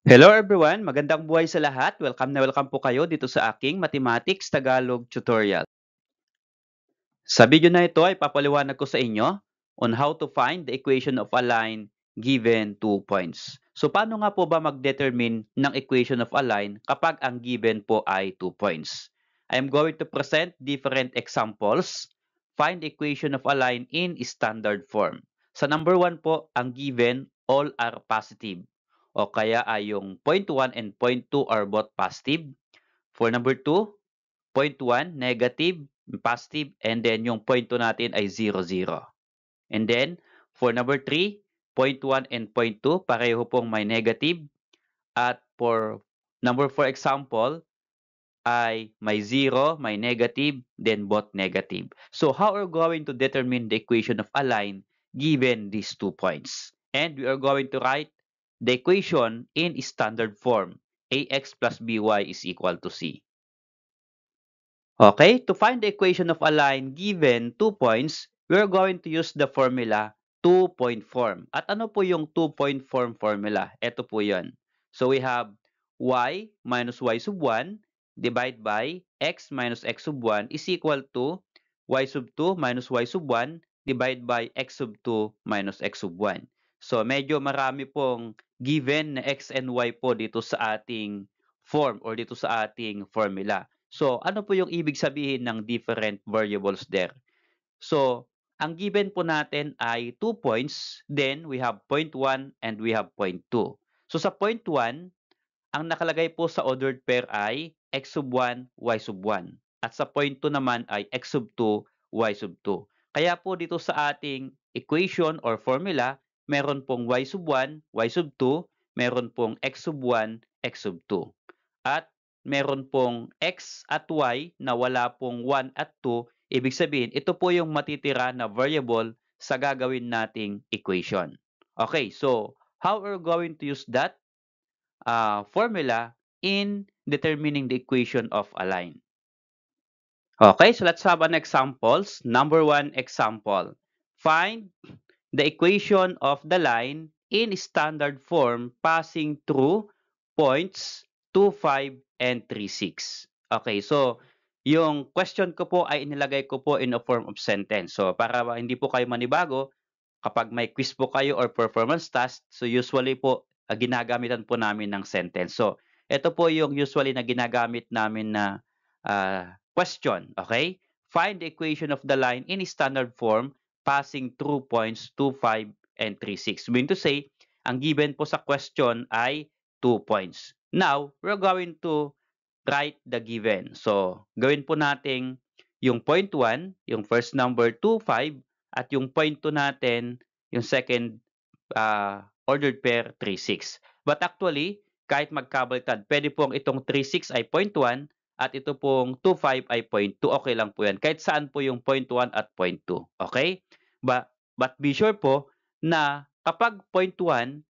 Hello everyone, magandang buhay sa lahat. Welcome na welcome po kayo dito sa aking Mathematics Tagalog tutorial. Sa video na ito ay papaliwanag ko sa inyo on how to find the equation of a line given 2 points. So paano nga po ba mag-determine ng equation of a line kapag ang given po ay 2 points? I am going to present different examples. Find the equation of a line in standard form. Sa number 1 po, ang given all are positive. O kaya ay yung point 1 and point 2 are both positive. For number 2, point 1, negative, positive, and then yung point 2 natin ay 0, 0. And then, for number 3, point 1 and point 2, pareho pong may negative. At for number 4 example, ay may 0, may negative, then both negative. So how are we going to determine the equation of a line given these 2 points? And we are going to write the equation in standard form. Ax plus by is equal to c. Okay, to find the equation of a line given 2 points, we're going to use the formula two-point form. At ano po yung two-point form formula? Ito po yun. So we have y minus y sub 1 divided by x minus x sub 1 is equal to y sub 2 minus y sub 1 divided by x sub 2 minus x sub 1. So medyo marami pong given na x and y po dito sa ating form or dito sa ating formula. So, ano po yung ibig sabihin ng different variables there? So, ang given po natin ay 2 points, then we have point 1 and we have point 2. So, sa point 1, ang nakalagay po sa ordered pair ay x sub 1, y sub 1. At sa point 2 naman ay x sub 2, y sub 2. Kaya po dito sa ating equation or formula, meron pong y sub 1, y sub 2, meron pong x sub 1, x sub 2. At meron pong x at y na wala pong 1 at 2, ibig sabihin, ito po yung matitira na variable sa gagawin nating equation. Okay, so how are we going to use that formula in determining the equation of a line? Okay, so let's have an examples. Number 1 example. Find the equation of the line in standard form passing through points 2, 5, and 3, 6. Okay, so yung question ko po ay inilagay ko po in a form of sentence. So para hindi po kayo manibago, kapag may quiz po kayo or performance task, so usually po ginagamitan po namin ng sentence. So ito po yung usually na ginagamit namin na question. Okay? Find the equation of the line in standard form passing through points 2, 5, and 3, 6. Mean to say, ang given po sa question ay 2 points. Now, we're going to write the given. So, gawin po natin yung point 1, yung first number 2, 5, at yung point 2 natin, yung second ordered pair 3, 6. But actually, kahit magkabaliktad, pwede pong itong 3, 6 ay point 1 at ito pong 2, 5 ay point 2. Okay lang po yan. Kahit saan po yung point 1 at point 2. Okay? But be sure po na kapag point 1,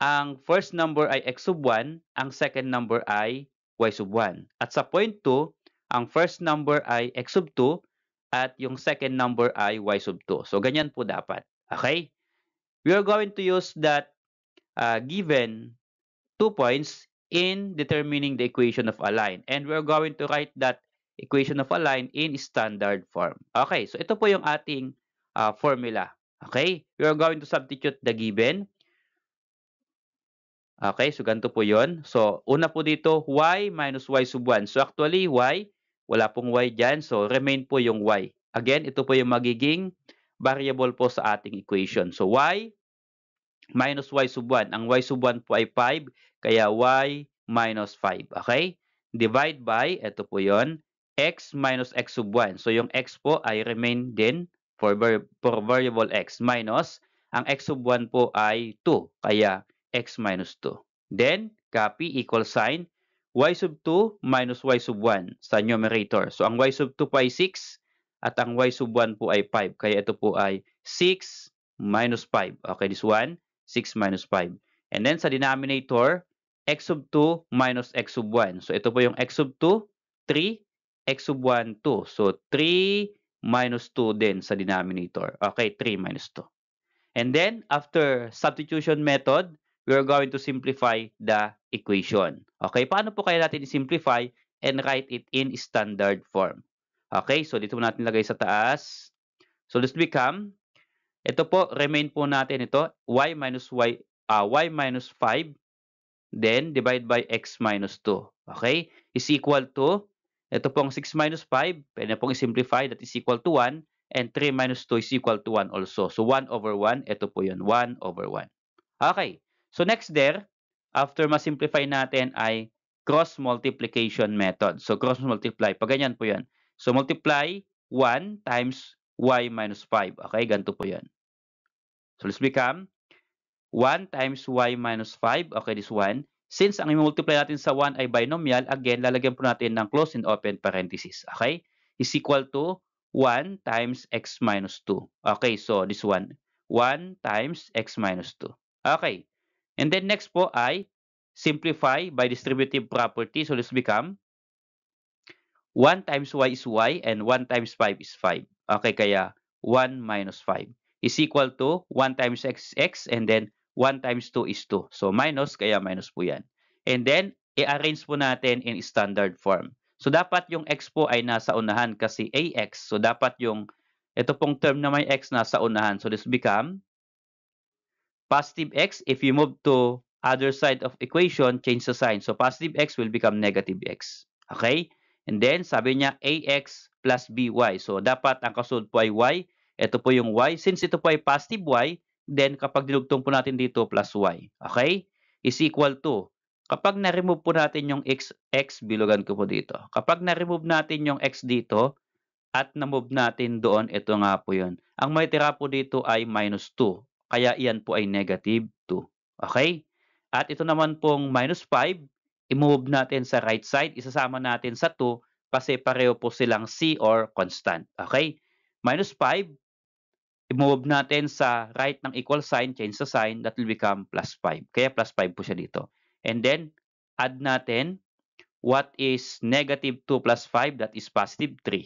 ang first number ay x sub 1, ang second number ay y sub 1. At sa point 2, ang first number ay x sub 2 at yung second number ay y sub 2. So, ganyan po dapat. Okay? We are going to use that given 2 points in determining the equation of a line. And we're going to write that equation of a line in standard form. Okay, so ito po yung ating formula. Okay, we are going to substitute the given. Okay, so ganito po yon. So, una po dito, y minus y sub 1. So, actually, y, wala pong y dyan. So, remain po yung y. Again, ito po yung magiging variable po sa ating equation. So, y minus y sub 1. Ang y sub 1 po ay 5, kaya y minus 5. Okay? Divide by, ito po yon, x minus x sub 1. So, yung x po ay remain din for variable x minus, ang x sub 1 po ay 2, kaya x minus 2. Then, copy, equal sign, y sub 2 minus y sub 1 sa numerator. So, ang y sub 2 po ay 6 at ang y sub 1 po ay 5. Kaya ito po ay 6 minus 5. Okay, this one, 6 minus 5. And then sa denominator, x sub 2 minus x sub 1. So ito po yung x sub 2, 3, x sub 1, 2. So 3 minus 2 din sa denominator. Okay, 3 minus 2. And then, after substitution method, we are going to simplify the equation. Okay, paano po kaya natin i-simplify and write it in standard form? Okay, so dito natin lagay sa taas. So this become, ito po, remain po natin ito, y minus 5, then divide by x minus 2. Okay, is equal to, ito pong 6 minus 5, pwede na pong i-simplify, that is equal to 1, and 3 minus 2 is equal to 1 also. So 1 over 1, ito po yun, 1 over 1. Okay, so next there, after ma-simplify natin ay cross multiplication method. So cross multiply, pag ganyan po yan. So multiply 1 times y minus 5. Okay, ganito po yan. So let's become 1 times y minus 5. Okay, this one. Since ang i-multiply natin sa 1 ay binomial, again, lalagyan po natin ng close and open parenthesis. Okay? Is equal to 1 times x minus 2. Okay, so this one. 1 times x minus 2. Okay. And then next po ay simplify by distributive property. So let's become 1 times y is y and 1 times 5 is 5. Okay, kaya 1 minus 5 is equal to 1 times x is x and then 1 times 2 is 2. So minus, kaya minus po yan. And then, i-arrange po natin in standard form. So dapat yung x po ay nasa unahan kasi ax. So dapat yung, ito pong term na may x nasa unahan. So this become positive x. If you move to other side of equation, change the sign. So positive x will become negative x. Okay? And then, sabi niya, ax plus by. So, dapat ang kasunod po ay y. Ito po yung y. Since ito po ay positive y, then kapag dinugtong po natin dito, plus y. Okay? Is equal to, kapag na-remove po natin yung x, bilugan ko po dito. Kapag na-remove natin yung x dito, at na-move natin doon, ito nga po yun. Ang may tira po dito ay minus 2. Kaya iyan po ay negative 2. Okay? At ito naman pong minus 5, i-move natin sa right side, isasama natin sa 2 kasi pareho po silang C or constant. Okay? Minus 5, i-move natin sa right ng equal sign, change the sign, that will become plus 5. Kaya plus 5 po siya dito. And then, add natin, what is negative 2 plus 5? That is positive 3.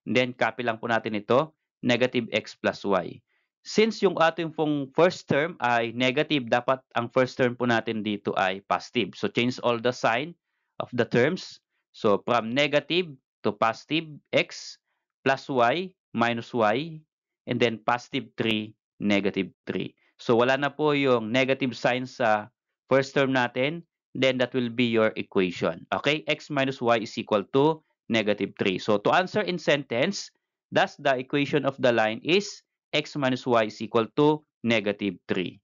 And then, copy lang po natin ito, negative x plus y. Since yung ating pong first term ay negative, dapat ang first term po natin dito ay positive. So, change all the sign of the terms. So, from negative to positive x plus y minus y, and then positive 3, negative 3. So, wala na po yung negative sign sa first term natin. Then, that will be your equation. Okay? X minus y is equal to negative 3. So, to answer in sentence, thus the equation of the line is x minus y is equal to negative 3.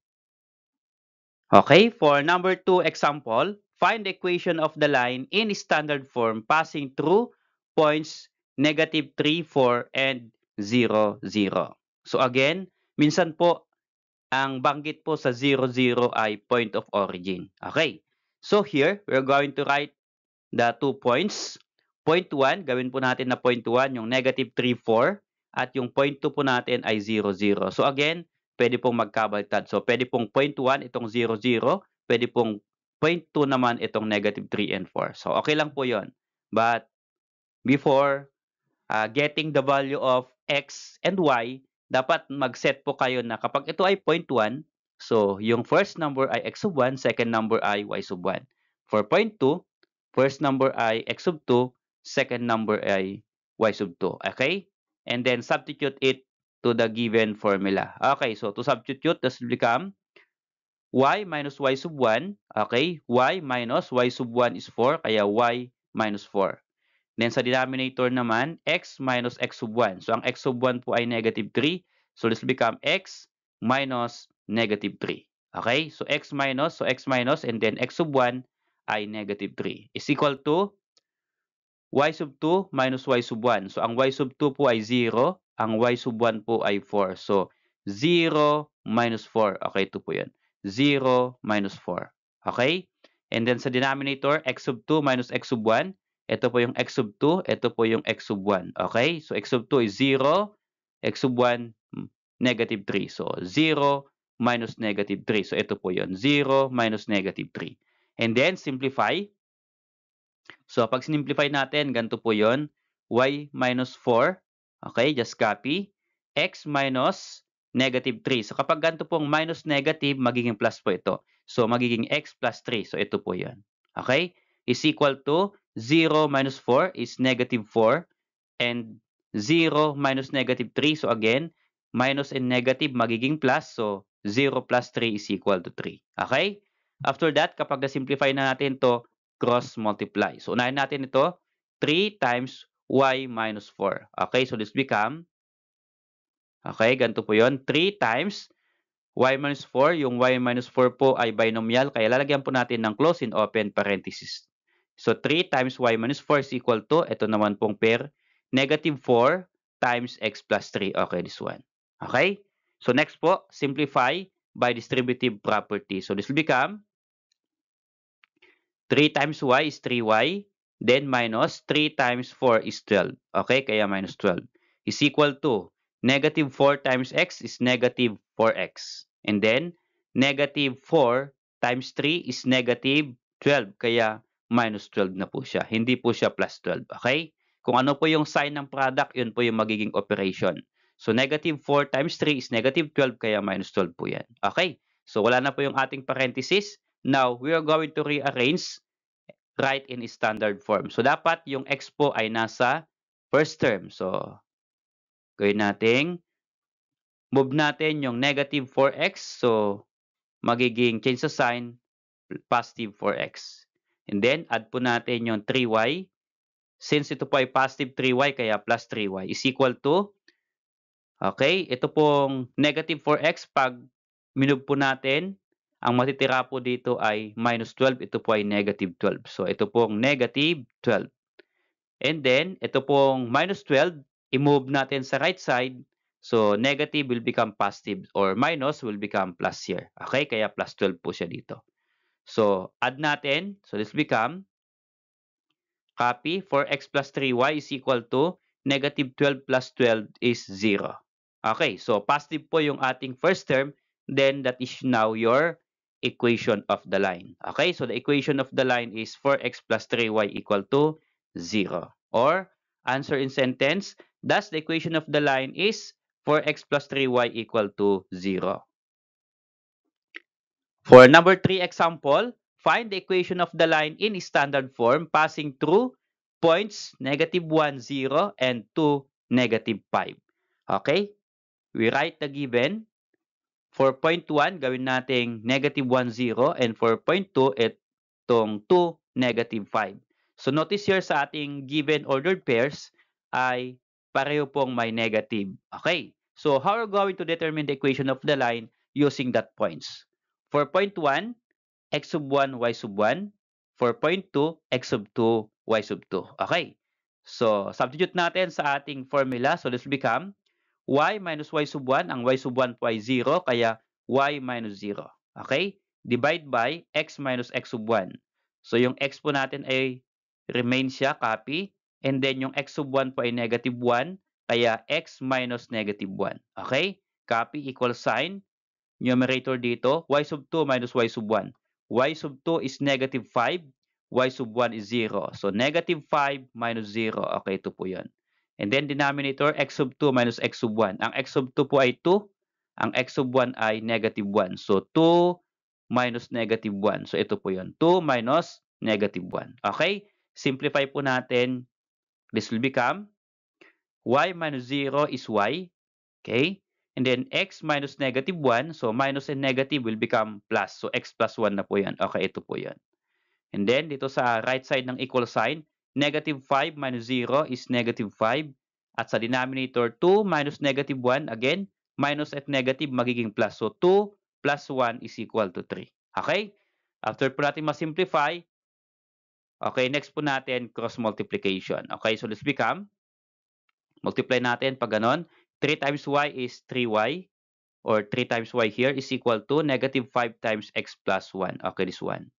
Okay, for number 2 example, find the equation of the line in standard form passing through points negative 3, 4, and 0, 0. So again, minsan po, ang banggit po sa 0, 0 ay point of origin. Okay, so here, we're going to write the 2 points. Point 1, gawin po natin na point 1, yung negative 3, 4. At yung point 2 po natin ay 0, 0. So again, pwede pong magkabaliktad. So pwede pong point 1 itong 0, 0. Pwede pong point 2 naman itong negative 3 and 4. So okay lang po yon. But before getting the value of x and y, dapat mag-set po kayo na kapag ito ay point 1, so yung first number ay x sub 1, second number ay y sub 1. For point 2, first number ay x sub 2, second number ay y sub 2. Okay? And then substitute it to the given formula. Okay, so to substitute, this will become y minus y sub 1. Okay? Y minus y sub 1 is 4, kaya y minus 4. Then sa denominator naman, x minus x sub 1. So ang x sub 1 po ay negative 3. So this will become x minus negative 3. Okay? So x minus, and then x sub 1 ay negative 3 is equal to y sub 2 minus y sub 1. So ang y sub 2 po ay 0, ang y sub 1 po ay 4. So 0 minus 4. Okay, ito po yan. 0 minus 4. Okay? And then sa denominator, x sub 2 minus x sub 1. Ito po yung x sub 2, ito po yung x sub 1. Okay? So x sub 2 is 0, x sub 1 negative 3. So 0 minus negative 3. So ito po yun. 0 minus negative 3. And then simplify. So, pag sinimplify natin, ganito po yon, y minus 4, okay, just copy, x minus negative 3. So kapag ganito pong minus negative, magiging plus po ito. So magiging x plus 3. So ito po yan. Okay? Is equal to 0 minus 4 is negative 4 and 0 minus negative 3. So again, minus and negative magiging plus. So 0 plus 3 is equal to 3. Okay? After that, kapag na-simplify na natin to, cross multiply. So unahin natin ito, 3 times y minus 4. Okay? So this become, okay, ganito po yon, 3 times y minus 4. Yung y minus 4 po ay binomial, kaya lalagyan po natin ng close and open parenthesis. So 3 times y minus 4 is equal to, ito naman pong pair, negative 4 times x plus 3. Okay, this one. Okay? So next po, simplify by distributive property. So this will become 3 times y is 3y, then minus 3 times 4 is 12. Okay, kaya minus 12 is equal to negative 4 times x is negative 4x. And then negative 4 times 3 is negative 12. Kaya minus 12 na po siya. Hindi po siya plus 12. Okay? Kung ano po yung sign ng product, yun po yung magiging operation. So negative 4 times 3 is negative 12. Kaya minus 12 po yan. Okay? So wala na po yung ating parenthesis. Now, we are going to rearrange right in standard form. So, dapat yung x po ay nasa first term. So, gawin natin, move natin yung negative 4x. So, magiging change sa sign, positive 4x. And then, add po natin yung 3y. Since ito po ay positive 3y, kaya plus 3y is equal to, okay, ito pong negative 4x, pag minove po natin, ang matitira po dito ay minus 12. Ito po ay negative 12. So, ito pong negative 12. And then, ito pong minus 12, i-move natin sa right side. So, negative will become positive or minus will become plus here. Okay? Kaya plus 12 po siya dito. So, add natin. So, this become, copy, 4x plus 3y is equal to negative 12 plus 12 is 0. Okay, so positive po yung ating first term, then that is now your equation of the line. Okay, so the equation of the line is 4x plus 3y equal to 0. Or, answer in sentence, thus the equation of the line is 4x plus 3y equal to 0. For number 3 example, find the equation of the line in standard form passing through points negative 1, 0, and 2, negative 5. Okay? We write the given. For point 1, gawin nating negative 1, 0, and for point 2, itong 2, negative 5. So notice here sa ating given ordered pairs ay pareho pong may negative. Okay, so how are we going to determine the equation of the line using that points? For point 1, x sub 1, y sub 1. For point 2, x sub 2, y sub 2. Okay, so substitute natin sa ating formula. So this will become y minus y sub 1, ang y sub 1 po ay 0, kaya y minus 0. Okay? Divide by x minus x sub 1. So yung x po natin ay remain siya, copy. And then yung x sub 1 po ay negative 1, kaya x minus negative 1. Okay? Copy, equal sign. Numerator dito, y sub 2 minus y sub 1. Y sub 2 is negative 5, y sub 1 is 0. So negative 5 minus 0. Okay, ito po yun. And then denominator, x sub 2 minus x sub 1. Ang x sub 2 po ay 2. Ang x sub 1 ay negative 1. So 2 minus negative 1. So ito po yun. 2 minus negative 1. Okay? Simplify po natin. This will become y minus 0 is y. Okay? And then x minus negative 1. So minus and negative will become plus. So x plus 1 na po yan. Okay, ito po yan. And then, dito sa right side ng equal sign, negative 5 minus 0 is negative 5. At sa denominator, 2 minus negative 1, again, minus at negative magiging plus. So, 2 plus 1 is equal to 3. Okay? After po natin ma-simplify, okay, next po natin, cross multiplication. Okay, so let's become, multiply natin pag ganon. 3 times y is 3y, or 3 times y here is equal to negative 5 times x plus 1. Okay, this one.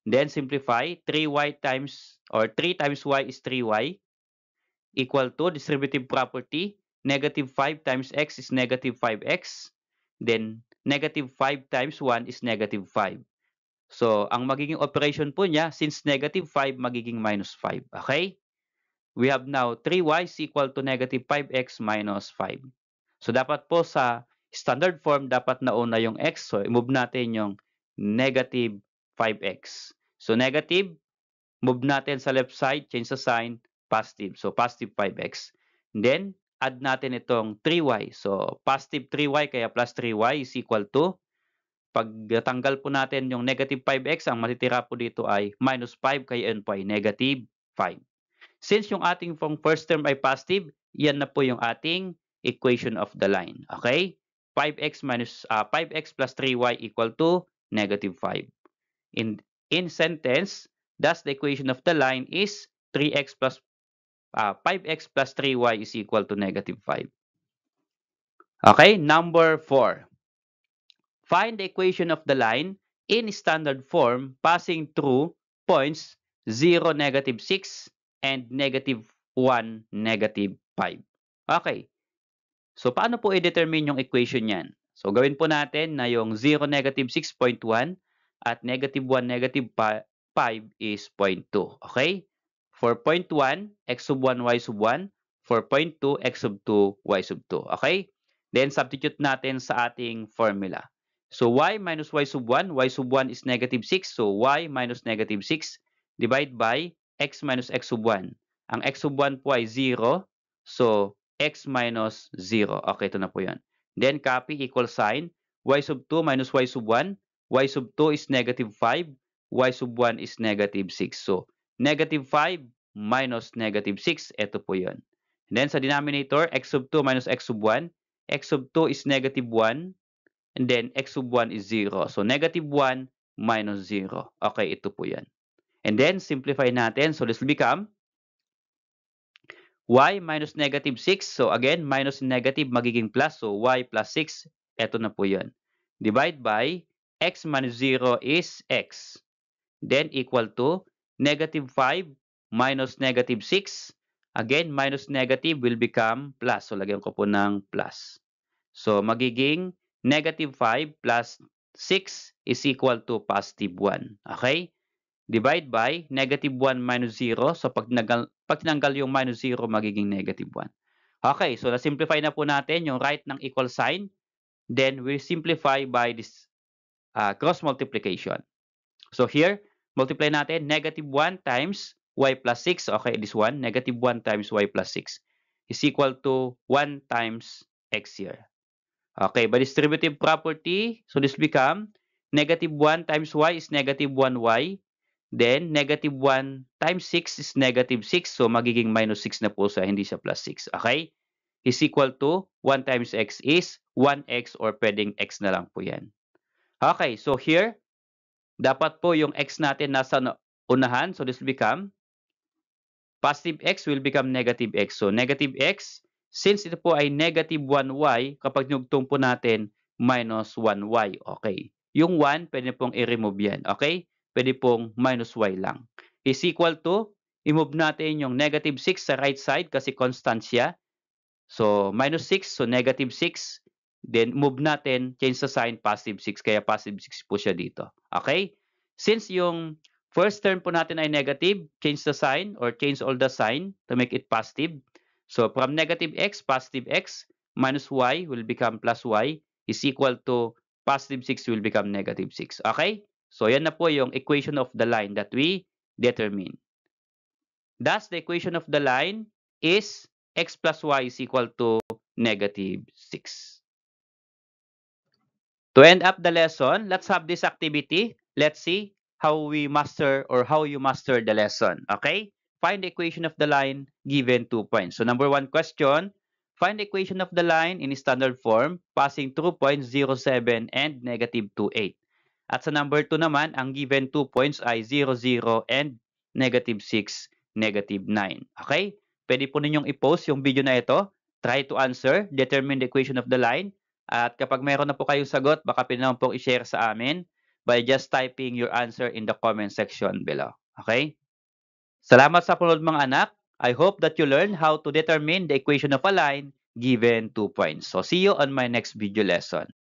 Then simplify, 3y times, or 3 times y is 3y, equal to distributive property, negative 5 times x is negative 5x, then negative 5 times 1 is negative 5. So, ang magiging operation po niya, since negative 5, magiging minus 5. Okay? We have now 3y is equal to negative 5x minus 5. So, dapat po sa Standard form, dapat nauna yung x. So, i-move natin yung negative 5x. So, negative, move natin sa left side, change the sign, positive. So, positive 5x. Then, add natin itong 3y. So, positive 3y kaya plus 3y is equal to, pag tanggal po natin yung negative 5x, ang matitira po dito ay minus 5 kaya yun po ay negative 5. Since yung ating pong first term ay positive, yan na po yung ating equation of the line. Okay? 5x plus 3y equal to negative 5. In sentence, thus the equation of the line is 5x plus 3y is equal to negative 5. Okay, number 4. Find the equation of the line in standard form passing through points 0, negative 6, and negative 1, negative 5. Okay. So, paano po i-determine yung equation niyan? So, gawin po natin na yung 0, negative 6.1 at negative 1, negative 5 is 0.2. Okay? For 0.1, x sub 1, y sub 1. For 0.2, x sub 2, y sub 2. Okay? Then, substitute natin sa ating formula. So, y minus y sub 1. Y sub 1 is negative 6. So, y minus negative 6 divide by x minus x sub 1. Ang x sub 1 po ay 0. So, x minus 0. Okay, ito na po yan. Then, copy equal sign. Y sub 2 minus y sub 1. Y sub 2 is negative 5. Y sub 1 is negative 6. So, negative 5 minus negative 6. Ito po yun. And then, sa denominator, x sub 2 minus x sub 1. X sub 2 is negative 1. And then, x sub 1 is 0. So, negative 1 minus 0. Okay, ito po yan. And then, simplify natin. So, this will become y minus negative 6. So, again, minus negative magiging plus. So, y plus 6. Ito na po yan. Divide by x minus 0 is x. Then, equal to negative 5 minus negative 6. Again, minus negative will become plus. So, lagyan ko po ng plus. So, magiging negative 5 plus 6 is equal to positive 1. Okay? Divide by negative 1 minus 0. So, pag tinanggal yung minus 0, magiging negative 1. Okay, so na-simplify na po natin yung right ng equal sign. Then, we simplify by this cross multiplication. So, here, multiply natin negative 1 times y plus 6. Okay, this one, negative 1 times y plus 6 is equal to 1 times x here. Okay, by distributive property, so this become negative 1 times y is negative 1y. Then, negative 1 times 6 is negative 6. So, magiging minus 6 na po siya, hindi siya plus 6. Okay? Is equal to 1 times x is 1x or pwedeng x na lang po yan. Okay, so here, dapat po yung x natin nasa unahan. So, this will become positive x will become negative x. So, negative x, since ito po ay negative 1y, kapag nugtong po natin, minus 1y. Okay. Yung 1, pwede pong i-remove yan. Okay? Pwede pong minus y lang. Is equal to, i-move natin yung negative 6 sa right side kasi constant siya. So, minus 6, so negative 6. Then, move natin, change the sign, positive 6. Kaya positive 6 po siya dito. Okay? Since yung first term po natin ay negative, change the sign or change all the sign to make it positive. So, from negative x, positive x, minus y will become plus y is equal to positive 6 will become negative 6. Okay? So, yan na po yung equation of the line that we determine. Thus, the equation of the line is x plus y is equal to negative 6. To end up the lesson, let's have this activity. Let's see how we master or how you master the lesson. Okay? Find the equation of the line given 2 points. So number 1 question, find the equation of the line in standard form passing through points 0, 7 and negative 2, 8. At sa number 2 naman, ang given 2 points ay 0, 0 and negative 6, negative 9. Okay? Pwede po ninyong i-post yung video na ito. Try to answer, determine the equation of the line. At kapag mayroon na po kayong sagot, baka pwede naman pong i-share sa amin by just typing your answer in the comment section below. Okay? Salamat sa panonood mga anak. I hope that you learn how to determine the equation of a line given 2 points. So see you on my next video lesson.